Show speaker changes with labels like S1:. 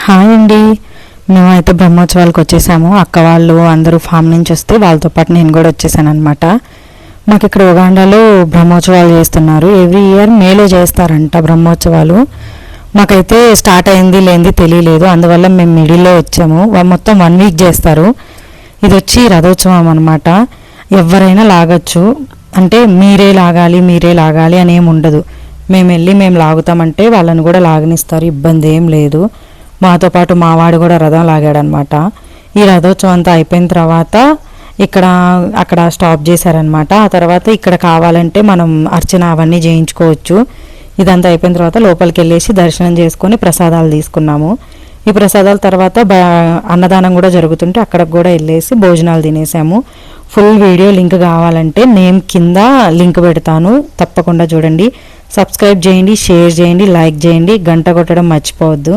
S1: Hi అండి. మేమైతే బ్రహ్మోత్సవాలకు వచ్చేసాము. అక్క వాళ్ళు అందరూ ఫామ్ నుంచి వస్తే వాళ్ళతో పాటు నేను కూడా వచ్చేసాను అనమాట. మాకు ఇక్కడ ఉగాండాలో బ్రహ్మోత్సవాలు చేస్తున్నారు. ఎవ్రీ ఇయర్ మేలో చేస్తారంట బ్రహ్మోత్సవాలు. మాకైతే స్టార్ట్ అయింది లేనిది తెలియలేదు, అందువల్ల మేము మిడిల్లో వచ్చాము. మొత్తం 1 వీక్ చేస్తారు. ఇది వచ్చి రథోత్సవం అనమాట. ఎవరైనా లాగచ్చు, అంటే మీరే లాగాలి అని ఏమి ఉండదు. మేము వెళ్ళి మేము లాగుతామంటే వాళ్ళని కూడా లాగనిస్తారు, ఇబ్బంది ఏం లేదు. మాతో పాటు మావాడు కూడా రథం లాగాడనమాట. ఈ రథోత్సవం అంతా అయిపోయిన తర్వాత అక్కడ స్టాప్ చేశారనమాట. ఆ తర్వాత ఇక్కడ కావాలంటే మనం అర్చన అవన్నీ చేయించుకోవచ్చు. ఇదంతా అయిపోయిన తర్వాత లోపలికి వెళ్ళేసి దర్శనం చేసుకొని ప్రసాదాలు తీసుకున్నాము. ఈ ప్రసాదాల తర్వాత అన్నదానం కూడా జరుగుతుంటే అక్కడికి కూడా వెళ్ళేసి భోజనాలు తినేసాము. ఫుల్ వీడియో లింక్ కావాలంటే నేను కింద లింక్ పెడతాను, తప్పకుండా చూడండి. సబ్స్క్రైబ్ చేయండి, షేర్ చేయండి, లైక్ చేయండి, గంట కొట్టడం మర్చిపోవద్దు.